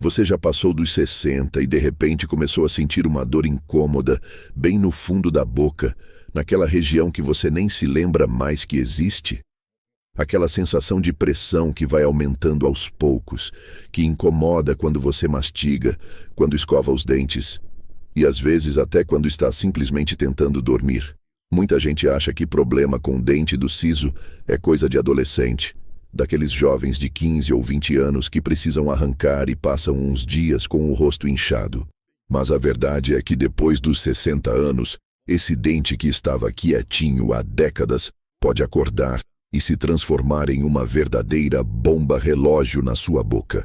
Você já passou dos 60 e de repente começou a sentir uma dor incômoda, bem no fundo da boca, naquela região que você nem se lembra mais que existe? Aquela sensação de pressão que vai aumentando aos poucos, que incomoda quando você mastiga, quando escova os dentes, e às vezes até quando está simplesmente tentando dormir. Muita gente acha que problema com o dente do siso é coisa de adolescente, daqueles jovens de 15 ou 20 anos que precisam arrancar e passam uns dias com o rosto inchado. Mas a verdade é que depois dos 60 anos, esse dente que estava quietinho há décadas pode acordar e se transformar em uma verdadeira bomba relógio na sua boca.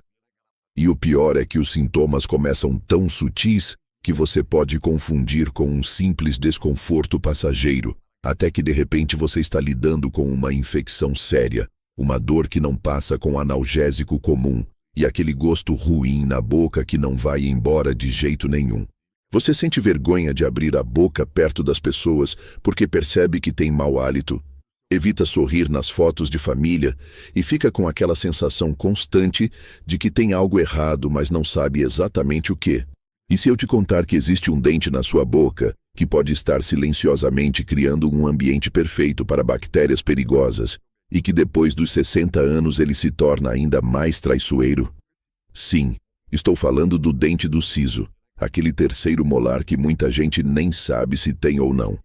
E o pior é que os sintomas começam tão sutis que você pode confundir com um simples desconforto passageiro, até que de repente você está lidando com uma infecção séria, uma dor que não passa com analgésico comum e aquele gosto ruim na boca que não vai embora de jeito nenhum. Você sente vergonha de abrir a boca perto das pessoas porque percebe que tem mau hálito. Evita sorrir nas fotos de família e fica com aquela sensação constante de que tem algo errado, mas não sabe exatamente o que. E se eu te contar que existe um dente na sua boca que pode estar silenciosamente criando um ambiente perfeito para bactérias perigosas e que depois dos 60 anos ele se torna ainda mais traiçoeiro? Sim, estou falando do dente do siso, aquele terceiro molar que muita gente nem sabe se tem ou não.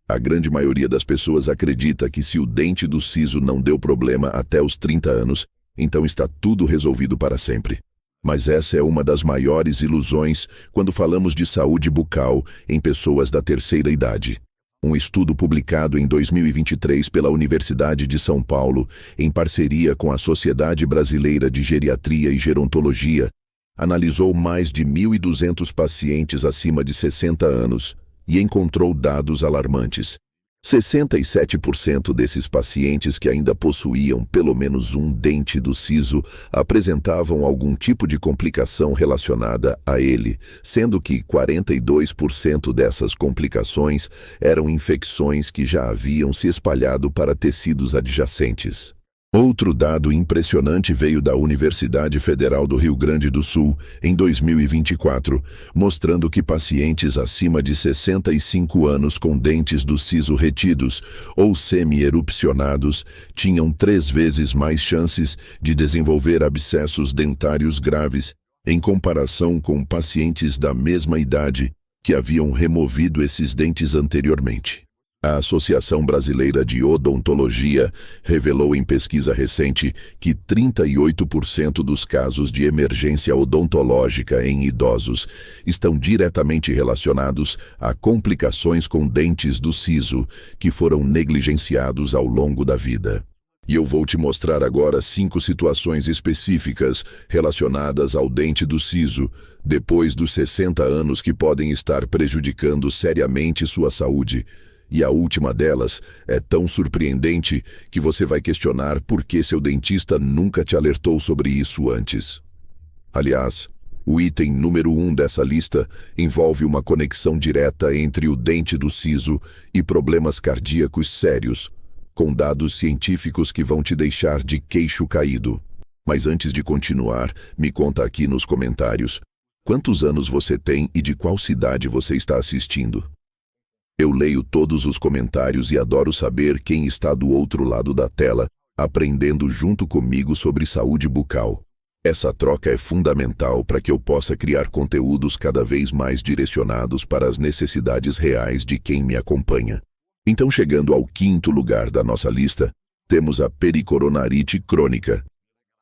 A grande maioria das pessoas acredita que se o dente do siso não deu problema até os 30 anos, então está tudo resolvido para sempre. Mas essa é uma das maiores ilusões quando falamos de saúde bucal em pessoas da terceira idade. Um estudo publicado em 2023 pela Universidade de São Paulo, em parceria com a Sociedade Brasileira de Geriatria e Gerontologia, analisou mais de 1.200 pacientes acima de 60 anos e encontrou dados alarmantes. 67% desses pacientes que ainda possuíam pelo menos um dente do siso apresentavam algum tipo de complicação relacionada a ele, sendo que 42% dessas complicações eram infecções que já haviam se espalhado para tecidos adjacentes. Outro dado impressionante veio da Universidade Federal do Rio Grande do Sul, em 2024, mostrando que pacientes acima de 65 anos com dentes do siso retidos ou semi-erupcionados tinham 3 vezes mais chances de desenvolver abscessos dentários graves em comparação com pacientes da mesma idade que haviam removido esses dentes anteriormente. A Associação Brasileira de Odontologia revelou em pesquisa recente que 38% dos casos de emergência odontológica em idosos estão diretamente relacionados a complicações com dentes do siso que foram negligenciados ao longo da vida. E eu vou te mostrar agora 5 situações específicas relacionadas ao dente do siso depois dos 60 anos que podem estar prejudicando seriamente sua saúde. E a última delas é tão surpreendente que você vai questionar por que seu dentista nunca te alertou sobre isso antes. Aliás, o item número 1 dessa lista envolve uma conexão direta entre o dente do siso e problemas cardíacos sérios, com dados científicos que vão te deixar de queixo caído. Mas antes de continuar, me conta aqui nos comentários, quantos anos você tem e de qual cidade você está assistindo? Eu leio todos os comentários e adoro saber quem está do outro lado da tela, aprendendo junto comigo sobre saúde bucal. Essa troca é fundamental para que eu possa criar conteúdos cada vez mais direcionados para as necessidades reais de quem me acompanha. Então, chegando ao 5º lugar da nossa lista, temos a pericoronarite crônica,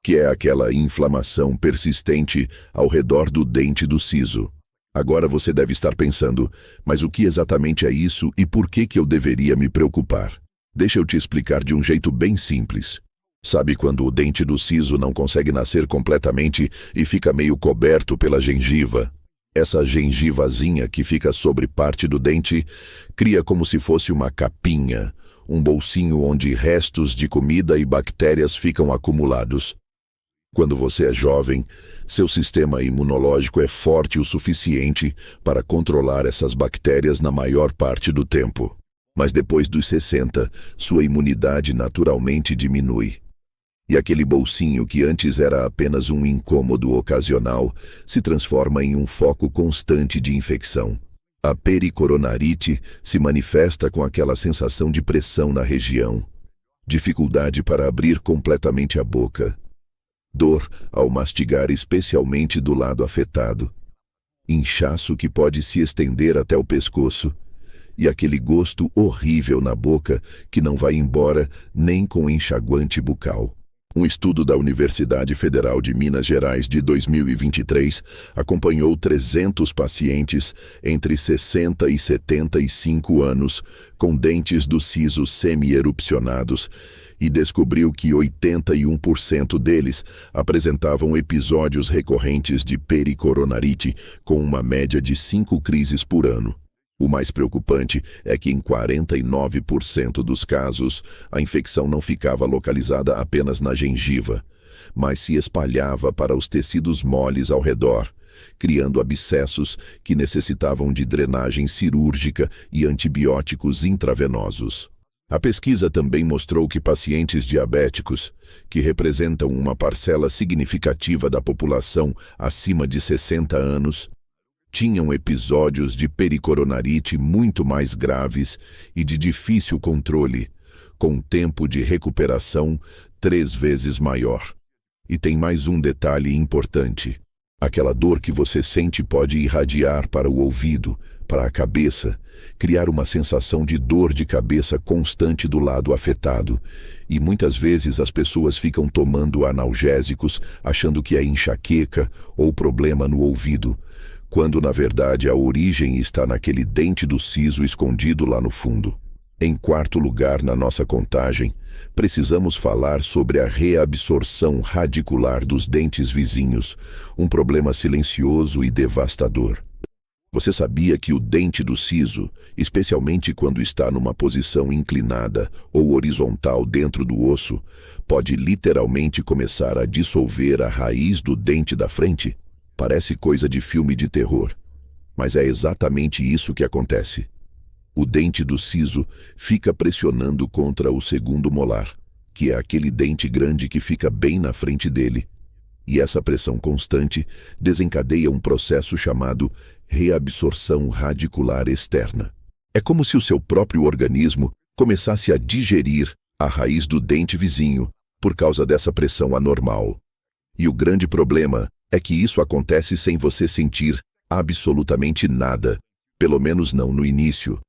que é aquela inflamação persistente ao redor do dente do siso. Agora você deve estar pensando, mas o que exatamente é isso e por que eu deveria me preocupar? Deixa eu te explicar de um jeito bem simples. Sabe quando o dente do siso não consegue nascer completamente e fica meio coberto pela gengiva? Essa gengivazinha que fica sobre parte do dente cria como se fosse uma capinha, um bolsinho onde restos de comida e bactérias ficam acumulados. Quando você é jovem, seu sistema imunológico é forte o suficiente para controlar essas bactérias na maior parte do tempo. Mas depois dos 60, sua imunidade naturalmente diminui. E aquele bolsinho que antes era apenas um incômodo ocasional se transforma em um foco constante de infecção. A pericoronarite se manifesta com aquela sensação de pressão na região, dificuldade para abrir completamente a boca, dor ao mastigar, especialmente do lado afetado, inchaço que pode se estender até o pescoço, e aquele gosto horrível na boca que não vai embora nem com enxaguante bucal. Um estudo da Universidade Federal de Minas Gerais de 2023 acompanhou 300 pacientes entre 60 e 75 anos com dentes do siso semi-erupcionados e descobriu que 81% deles apresentavam episódios recorrentes de pericoronarite com uma média de 5 crises por ano. O mais preocupante é que em 49% dos casos, a infecção não ficava localizada apenas na gengiva, mas se espalhava para os tecidos moles ao redor, criando abscessos que necessitavam de drenagem cirúrgica e antibióticos intravenosos. A pesquisa também mostrou que pacientes diabéticos, que representam uma parcela significativa da população acima de 60 anos, tinham episódios de pericoronarite muito mais graves e de difícil controle, com tempo de recuperação 3 vezes maior. E tem mais um detalhe importante. Aquela dor que você sente pode irradiar para o ouvido, para a cabeça, criar uma sensação de dor de cabeça constante do lado afetado. E muitas vezes as pessoas ficam tomando analgésicos achando que é enxaqueca ou problema no ouvido, quando na verdade a origem está naquele dente do siso escondido lá no fundo. Em quarto lugar na nossa contagem, precisamos falar sobre a reabsorção radicular dos dentes vizinhos, um problema silencioso e devastador. Você sabia que o dente do siso, especialmente quando está numa posição inclinada ou horizontal dentro do osso, pode literalmente começar a dissolver a raiz do dente da frente? Parece coisa de filme de terror, mas é exatamente isso que acontece. O dente do siso fica pressionando contra o segundo molar, que é aquele dente grande que fica bem na frente dele. E essa pressão constante desencadeia um processo chamado reabsorção radicular externa. É como se o seu próprio organismo começasse a digerir a raiz do dente vizinho por causa dessa pressão anormal. E o grande problema é que isso acontece sem você sentir absolutamente nada, pelo menos não no início.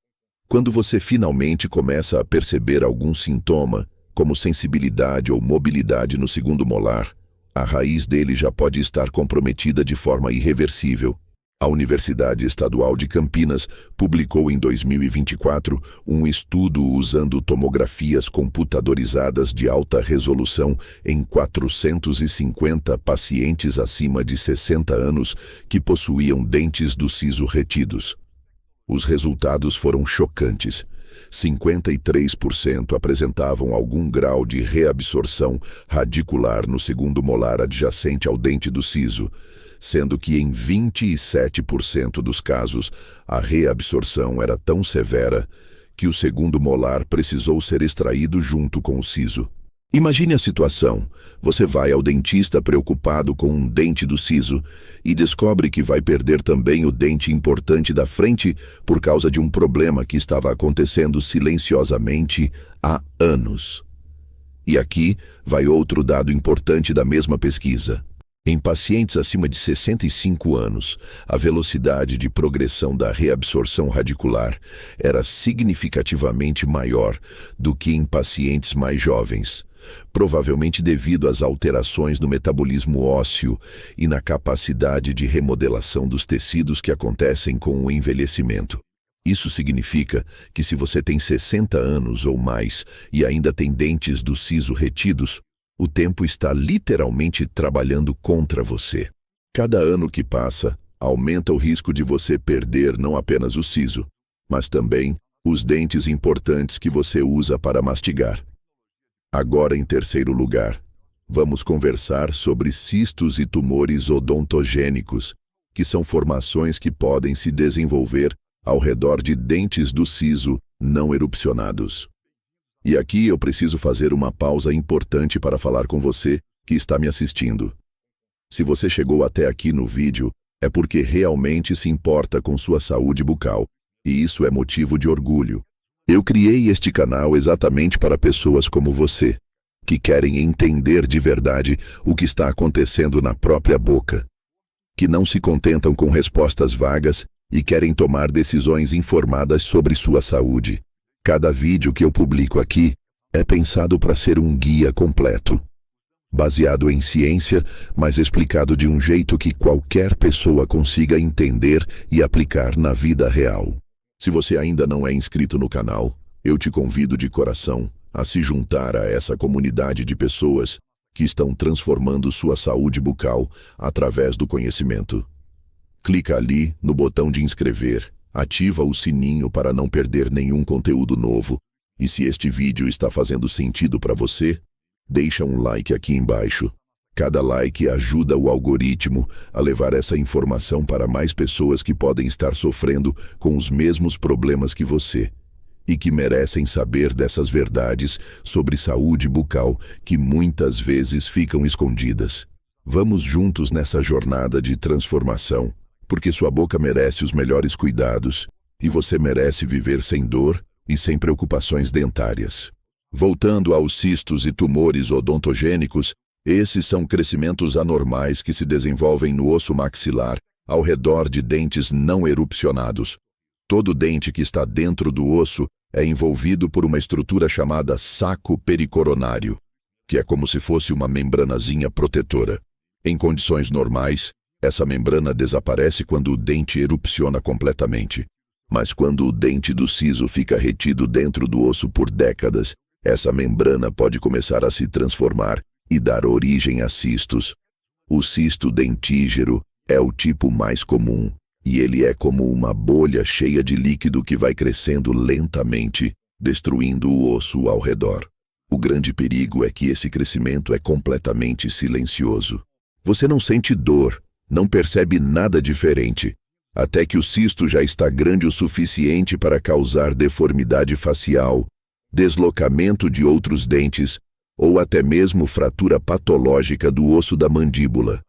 Quando você finalmente começa a perceber algum sintoma, como sensibilidade ou mobilidade no segundo molar, a raiz dele já pode estar comprometida de forma irreversível. A Universidade Estadual de Campinas publicou em 2024 um estudo usando tomografias computadorizadas de alta resolução em 450 pacientes acima de 60 anos que possuíam dentes do siso retidos. Os resultados foram chocantes. 53% apresentavam algum grau de reabsorção radicular no segundo molar adjacente ao dente do siso, sendo que em 27% dos casos a reabsorção era tão severa que o segundo molar precisou ser extraído junto com o siso. Imagine a situação. Você vai ao dentista preocupado com um dente do siso e descobre que vai perder também o dente importante da frente por causa de um problema que estava acontecendo silenciosamente há anos. E aqui vai outro dado importante da mesma pesquisa. Em pacientes acima de 65 anos, a velocidade de progressão da reabsorção radicular era significativamente maior do que em pacientes mais jovens, provavelmente devido às alterações no metabolismo ósseo e na capacidade de remodelação dos tecidos que acontecem com o envelhecimento. Isso significa que se você tem 60 anos ou mais e ainda tem dentes do siso retidos, o tempo está literalmente trabalhando contra você. Cada ano que passa, aumenta o risco de você perder não apenas o siso, mas também os dentes importantes que você usa para mastigar. Agora, em terceiro lugar, vamos conversar sobre cistos e tumores odontogênicos, que são formações que podem se desenvolver ao redor de dentes do siso não erupcionados. E aqui eu preciso fazer uma pausa importante para falar com você que está me assistindo. Se você chegou até aqui no vídeo, é porque realmente se importa com sua saúde bucal, e isso é motivo de orgulho. Eu criei este canal exatamente para pessoas como você, que querem entender de verdade o que está acontecendo na própria boca, que não se contentam com respostas vagas e querem tomar decisões informadas sobre sua saúde. Cada vídeo que eu publico aqui é pensado para ser um guia completo, baseado em ciência, mas explicado de um jeito que qualquer pessoa consiga entender e aplicar na vida real. Se você ainda não é inscrito no canal, eu te convido de coração a se juntar a essa comunidade de pessoas que estão transformando sua saúde bucal através do conhecimento. Clica ali no botão de inscrever, ativa o sininho para não perder nenhum conteúdo novo, e se este vídeo está fazendo sentido para você, deixa um like aqui embaixo. Cada like ajuda o algoritmo a levar essa informação para mais pessoas que podem estar sofrendo com os mesmos problemas que você e que merecem saber dessas verdades sobre saúde bucal que muitas vezes ficam escondidas. Vamos juntos nessa jornada de transformação, porque sua boca merece os melhores cuidados e você merece viver sem dor e sem preocupações dentárias. Voltando aos cistos e tumores odontogênicos, esses são crescimentos anormais que se desenvolvem no osso maxilar ao redor de dentes não erupcionados. Todo dente que está dentro do osso é envolvido por uma estrutura chamada saco pericoronário, que é como se fosse uma membranazinha protetora. Em condições normais, essa membrana desaparece quando o dente erupciona completamente. Mas quando o dente do siso fica retido dentro do osso por décadas, essa membrana pode começar a se transformar e dar origem a cistos. O cisto dentígero é o tipo mais comum, e ele é como uma bolha cheia de líquido que vai crescendo lentamente, destruindo o osso ao redor. O grande perigo é que esse crescimento é completamente silencioso. Você não sente dor, não percebe nada diferente, até que o cisto já está grande o suficiente para causar deformidade facial, deslocamento de outros dentes ou até mesmo fratura patológica do osso da mandíbula.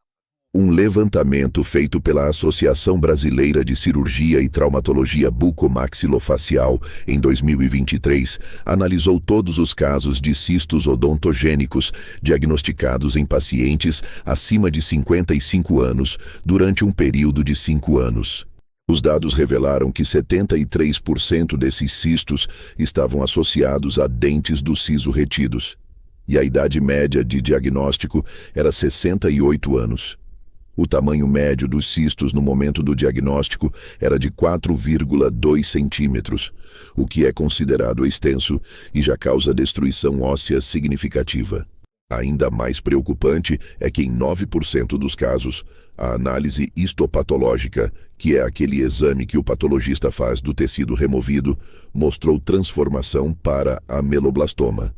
Um levantamento feito pela Associação Brasileira de Cirurgia e Traumatologia Bucomaxilofacial em 2023 analisou todos os casos de cistos odontogênicos diagnosticados em pacientes acima de 55 anos durante um período de 5 anos. Os dados revelaram que 73% desses cistos estavam associados a dentes do siso retidos, e a idade média de diagnóstico era 68 anos. O tamanho médio dos cistos no momento do diagnóstico era de 4,2 centímetros, o que é considerado extenso e já causa destruição óssea significativa. Ainda mais preocupante é que em 9% dos casos, a análise histopatológica, que é aquele exame que o patologista faz do tecido removido, mostrou transformação para ameloblastoma,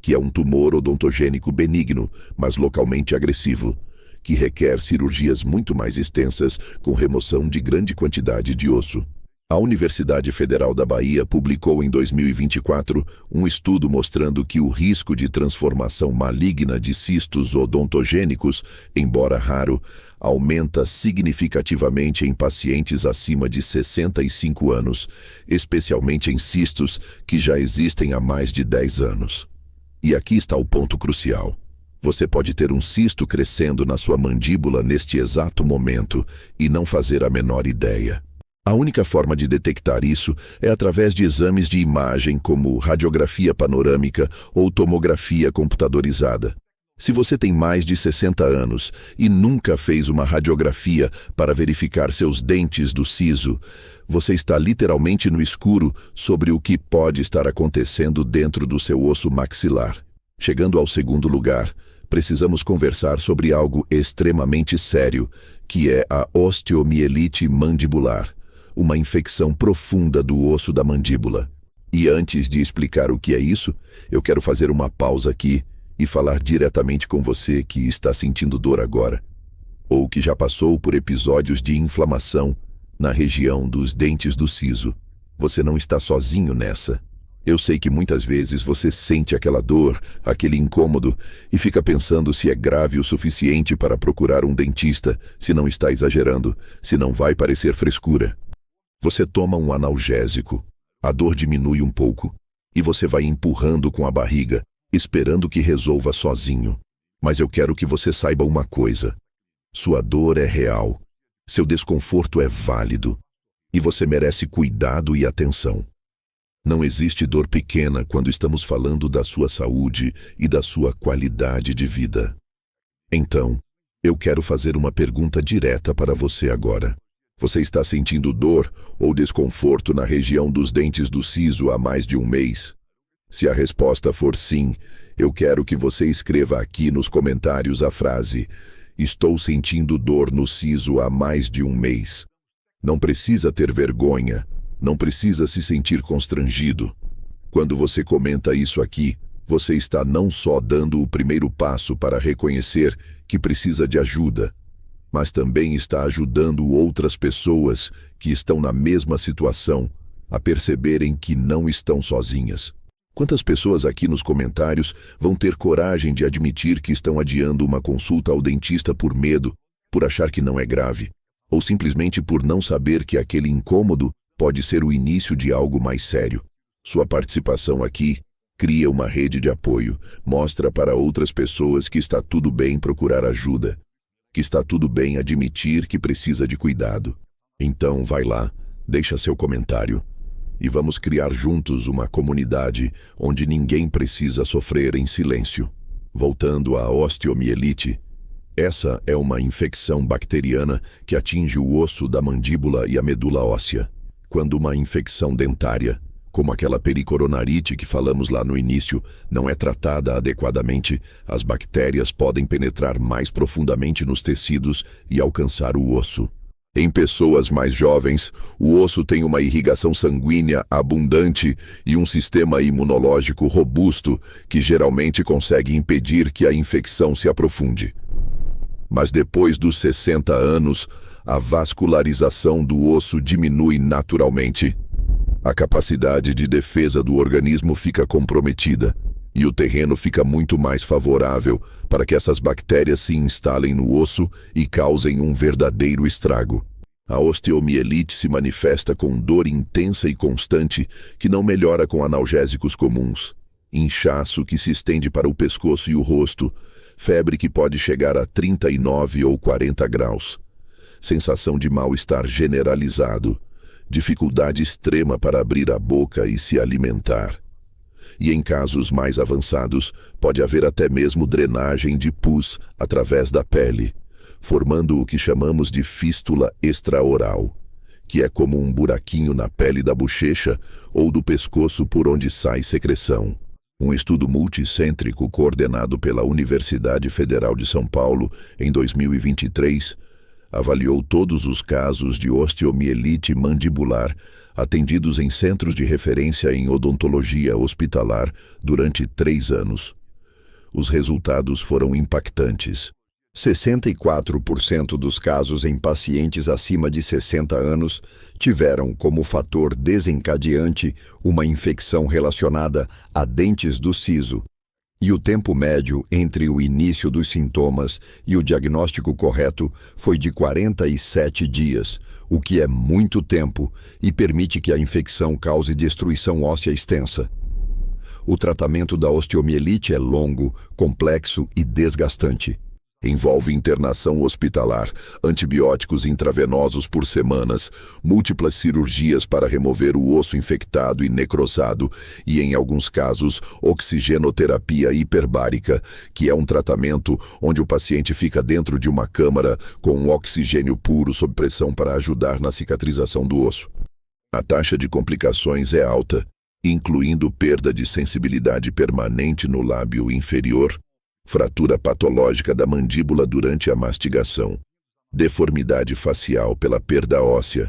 que é um tumor odontogênico benigno, mas localmente agressivo, que requer cirurgias muito mais extensas com remoção de grande quantidade de osso. A Universidade Federal da Bahia publicou em 2024 um estudo mostrando que o risco de transformação maligna de cistos odontogênicos, embora raro, aumenta significativamente em pacientes acima de 65 anos, especialmente em cistos que já existem há mais de 10 anos. E aqui está o ponto crucial. Você pode ter um cisto crescendo na sua mandíbula neste exato momento e não fazer a menor ideia. A única forma de detectar isso é através de exames de imagem como radiografia panorâmica ou tomografia computadorizada. Se você tem mais de 60 anos e nunca fez uma radiografia para verificar seus dentes do siso, você está literalmente no escuro sobre o que pode estar acontecendo dentro do seu osso maxilar. Chegando ao segundo lugar, precisamos conversar sobre algo extremamente sério, que é a osteomielite mandibular, uma infecção profunda do osso da mandíbula. E antes de explicar o que é isso, eu quero fazer uma pausa aqui e falar diretamente com você que está sentindo dor agora, ou que já passou por episódios de inflamação na região dos dentes do siso. Você não está sozinho nessa. Eu sei que muitas vezes você sente aquela dor, aquele incômodo, e fica pensando se é grave o suficiente para procurar um dentista, se não está exagerando, se não vai parecer frescura. Você toma um analgésico, a dor diminui um pouco, e você vai empurrando com a barriga, esperando que resolva sozinho. Mas eu quero que você saiba uma coisa: sua dor é real, seu desconforto é válido, e você merece cuidado e atenção. Não existe dor pequena quando estamos falando da sua saúde e da sua qualidade de vida. Então, eu quero fazer uma pergunta direta para você agora. Você está sentindo dor ou desconforto na região dos dentes do siso há mais de um mês? Se a resposta for sim, eu quero que você escreva aqui nos comentários a frase: estou sentindo dor no siso há mais de um mês. Não precisa ter vergonha, não precisa se sentir constrangido. Quando você comenta isso aqui, você está não só dando o primeiro passo para reconhecer que precisa de ajuda, mas também está ajudando outras pessoas que estão na mesma situação a perceberem que não estão sozinhas. Quantas pessoas aqui nos comentários vão ter coragem de admitir que estão adiando uma consulta ao dentista por medo, por achar que não é grave, ou simplesmente por não saber que aquele incômodo pode ser o início de algo mais sério? Sua participação aqui cria uma rede de apoio, mostra para outras pessoas que está tudo bem procurar ajuda, que está tudo bem admitir que precisa de cuidado. Então vai lá, deixa seu comentário e vamos criar juntos uma comunidade onde ninguém precisa sofrer em silêncio. Voltando à osteomielite, essa é uma infecção bacteriana que atinge o osso da mandíbula e a medula óssea. Quando uma infecção dentária, como aquela pericoronarite que falamos lá no início, não é tratada adequadamente, as bactérias podem penetrar mais profundamente nos tecidos e alcançar o osso. Em pessoas mais jovens, o osso tem uma irrigação sanguínea abundante e um sistema imunológico robusto que geralmente consegue impedir que a infecção se aprofunde. Mas depois dos 60 anos, a vascularização do osso diminui naturalmente. A capacidade de defesa do organismo fica comprometida e o terreno fica muito mais favorável para que essas bactérias se instalem no osso e causem um verdadeiro estrago. A osteomielite se manifesta com dor intensa e constante que não melhora com analgésicos comuns, inchaço que se estende para o pescoço e o rosto, febre que pode chegar a 39 ou 40 graus, sensação de mal-estar generalizado, dificuldade extrema para abrir a boca e se alimentar. E em casos mais avançados, pode haver até mesmo drenagem de pus através da pele, formando o que chamamos de fístula extraoral, que é como um buraquinho na pele da bochecha ou do pescoço por onde sai secreção. Um estudo multicêntrico coordenado pela Universidade Federal de São Paulo em 2023 avaliou todos os casos de osteomielite mandibular atendidos em centros de referência em odontologia hospitalar durante 3 anos. Os resultados foram impactantes. 64% dos casos em pacientes acima de 60 anos tiveram como fator desencadeante uma infecção relacionada a dentes do siso, e o tempo médio entre o início dos sintomas e o diagnóstico correto foi de 47 dias, o que é muito tempo e permite que a infecção cause destruição óssea extensa. O tratamento da osteomielite é longo, complexo e desgastante. Envolve internação hospitalar, antibióticos intravenosos por semanas, múltiplas cirurgias para remover o osso infectado e necrosado e, em alguns casos, oxigenoterapia hiperbárica, que é um tratamento onde o paciente fica dentro de uma câmara com um oxigênio puro sob pressão para ajudar na cicatrização do osso. A taxa de complicações é alta, incluindo perda de sensibilidade permanente no lábio inferior, fratura patológica da mandíbula durante a mastigação, deformidade facial pela perda óssea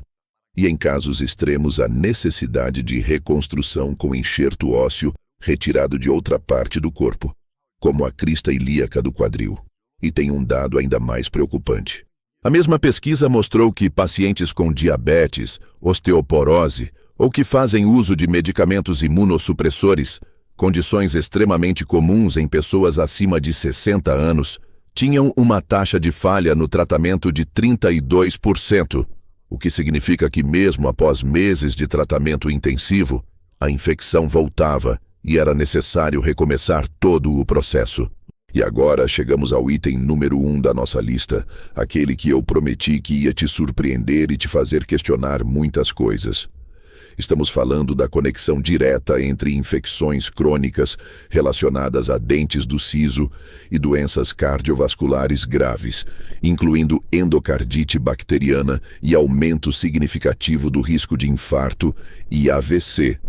e, em casos extremos, a necessidade de reconstrução com enxerto ósseo retirado de outra parte do corpo, como a crista ilíaca do quadril. E tem um dado ainda mais preocupante. A mesma pesquisa mostrou que pacientes com diabetes, osteoporose ou que fazem uso de medicamentos imunossupressores, condições extremamente comuns em pessoas acima de 60 anos, tinham uma taxa de falha no tratamento de 32%, o que significa que mesmo após meses de tratamento intensivo, a infecção voltava e era necessário recomeçar todo o processo. E agora chegamos ao item número 1 da nossa lista, aquele que eu prometi que ia te surpreender e te fazer questionar muitas coisas. Estamos falando da conexão direta entre infecções crônicas relacionadas a dentes do siso e doenças cardiovasculares graves, incluindo endocardite bacteriana e aumento significativo do risco de infarto e AVC.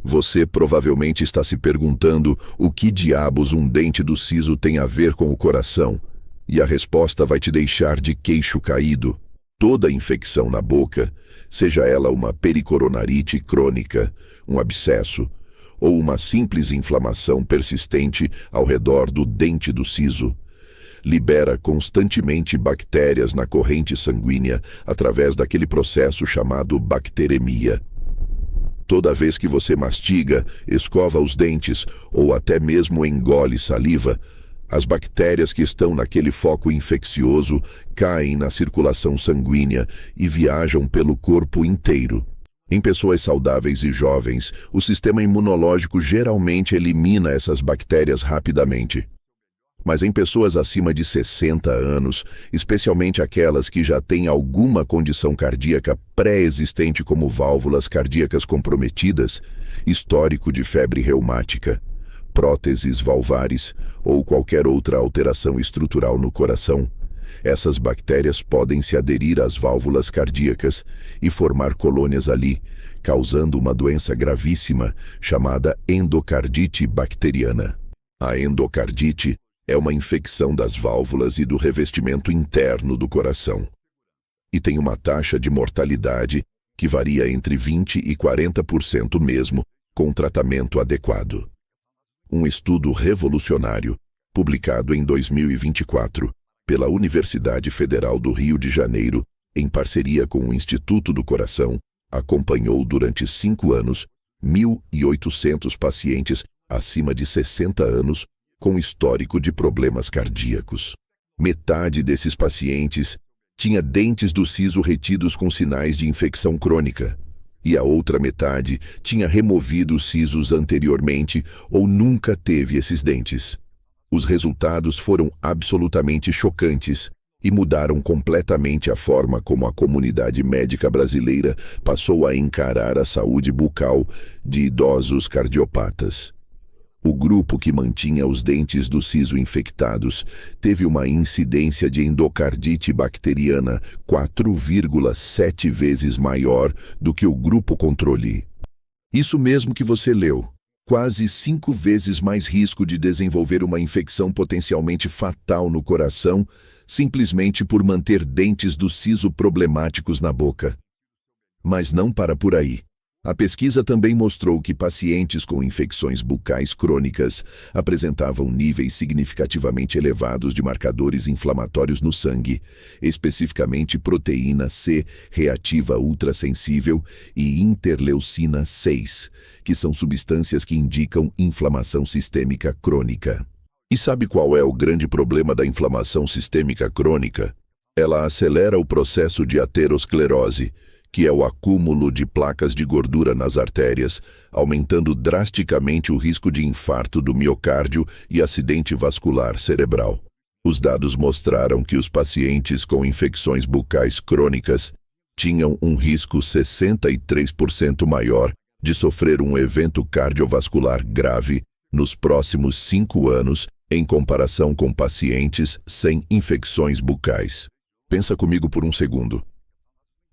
Você provavelmente está se perguntando o que diabos um dente do siso tem a ver com o coração, e a resposta vai te deixar de queixo caído. Toda infecção na boca, seja ela uma pericoronarite crônica, um abscesso ou uma simples inflamação persistente ao redor do dente do siso, libera constantemente bactérias na corrente sanguínea através daquele processo chamado bacteremia. Toda vez que você mastiga, escova os dentes ou até mesmo engole saliva, as bactérias que estão naquele foco infeccioso caem na circulação sanguínea e viajam pelo corpo inteiro. Em pessoas saudáveis e jovens, o sistema imunológico geralmente elimina essas bactérias rapidamente. Mas em pessoas acima de 60 anos, especialmente aquelas que já têm alguma condição cardíaca pré-existente como válvulas cardíacas comprometidas, histórico de febre reumática, próteses valvares ou qualquer outra alteração estrutural no coração, essas bactérias podem se aderir às válvulas cardíacas e formar colônias ali, causando uma doença gravíssima chamada endocardite bacteriana. A endocardite é uma infecção das válvulas e do revestimento interno do coração, e tem uma taxa de mortalidade que varia entre 20% e 40% mesmo com tratamento adequado. Um estudo revolucionário, publicado em 2024, pela Universidade Federal do Rio de Janeiro, em parceria com o Instituto do Coração, acompanhou durante 5 anos 1.800 pacientes acima de 60 anos com histórico de problemas cardíacos. Metade desses pacientes tinha dentes do siso retidos com sinais de infecção crônica, e a outra metade tinha removido os sisos anteriormente ou nunca teve esses dentes. Os resultados foram absolutamente chocantes e mudaram completamente a forma como a comunidade médica brasileira passou a encarar a saúde bucal de idosos cardiopatas. O grupo que mantinha os dentes do siso infectados teve uma incidência de endocardite bacteriana 4,7 vezes maior do que o grupo controle. Isso mesmo que você leu. Quase 5 vezes mais risco de desenvolver uma infecção potencialmente fatal no coração, simplesmente por manter dentes do siso problemáticos na boca. Mas não para por aí. A pesquisa também mostrou que pacientes com infecções bucais crônicas apresentavam níveis significativamente elevados de marcadores inflamatórios no sangue, especificamente proteína C reativa ultrassensível e interleucina 6, que são substâncias que indicam inflamação sistêmica crônica. E sabe qual é o grande problema da inflamação sistêmica crônica? Ela acelera o processo de aterosclerose, que é o acúmulo de placas de gordura nas artérias, aumentando drasticamente o risco de infarto do miocárdio e acidente vascular cerebral. Os dados mostraram que os pacientes com infecções bucais crônicas tinham um risco 63% maior de sofrer um evento cardiovascular grave nos próximos 5 anos em comparação com pacientes sem infecções bucais. Pensa comigo por um segundo.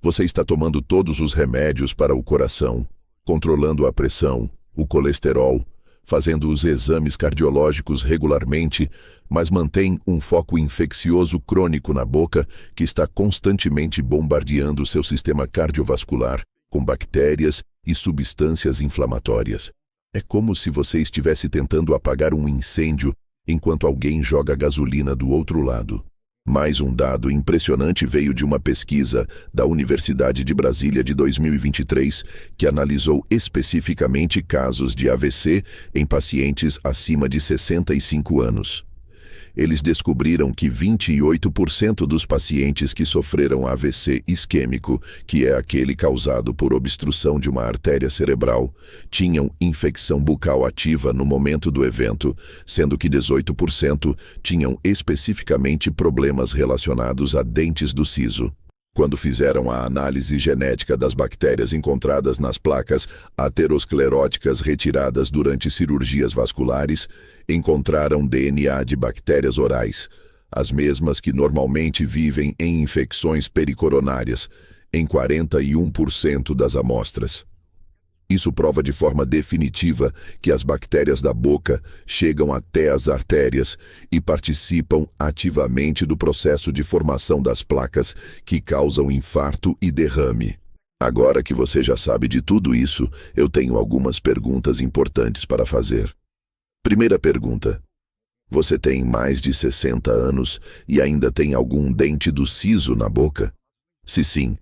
Você está tomando todos os remédios para o coração, controlando a pressão, o colesterol, fazendo os exames cardiológicos regularmente, mas mantém um foco infeccioso crônico na boca que está constantemente bombardeando seu sistema cardiovascular com bactérias e substâncias inflamatórias. É como se você estivesse tentando apagar um incêndio enquanto alguém joga gasolina do outro lado. Mais um dado impressionante veio de uma pesquisa da Universidade de Brasília de 2023, que analisou especificamente casos de AVC em pacientes acima de 65 anos. Eles descobriram que 28% dos pacientes que sofreram AVC isquêmico, que é aquele causado por obstrução de uma artéria cerebral, tinham infecção bucal ativa no momento do evento, sendo que 18% tinham especificamente problemas relacionados a dentes do siso. Quando fizeram a análise genética das bactérias encontradas nas placas ateroscleróticas retiradas durante cirurgias vasculares, encontraram DNA de bactérias orais, as mesmas que normalmente vivem em infecções pericoronárias, em 41% das amostras. Isso prova de forma definitiva que as bactérias da boca chegam até as artérias e participam ativamente do processo de formação das placas que causam infarto e derrame. Agora que você já sabe de tudo isso, eu tenho algumas perguntas importantes para fazer. Primeira pergunta: você tem mais de 60 anos e ainda tem algum dente do siso na boca? Se sim,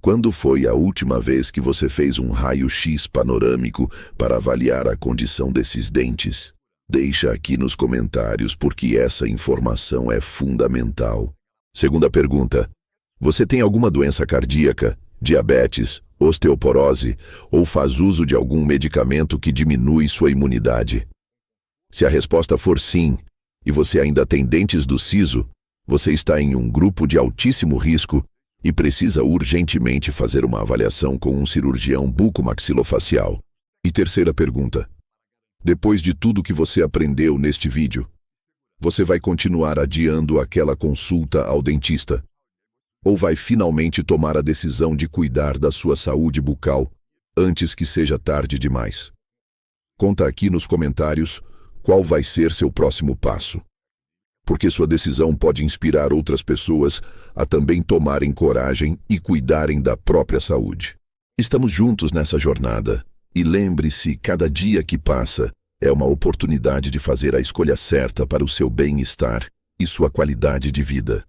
quando foi a última vez que você fez um raio-x panorâmico para avaliar a condição desses dentes? Deixa aqui nos comentários porque essa informação é fundamental. Segunda pergunta: você tem alguma doença cardíaca, diabetes, osteoporose ou faz uso de algum medicamento que diminui sua imunidade? Se a resposta for sim, e você ainda tem dentes do siso, você está em um grupo de altíssimo risco e precisa urgentemente fazer uma avaliação com um cirurgião bucomaxilofacial. E terceira pergunta: depois de tudo que você aprendeu neste vídeo, você vai continuar adiando aquela consulta ao dentista? Ou vai finalmente tomar a decisão de cuidar da sua saúde bucal antes que seja tarde demais? Conta aqui nos comentários qual vai ser seu próximo passo, porque sua decisão pode inspirar outras pessoas a também tomarem coragem e cuidarem da própria saúde. Estamos juntos nessa jornada, e lembre-se, cada dia que passa é uma oportunidade de fazer a escolha certa para o seu bem-estar e sua qualidade de vida.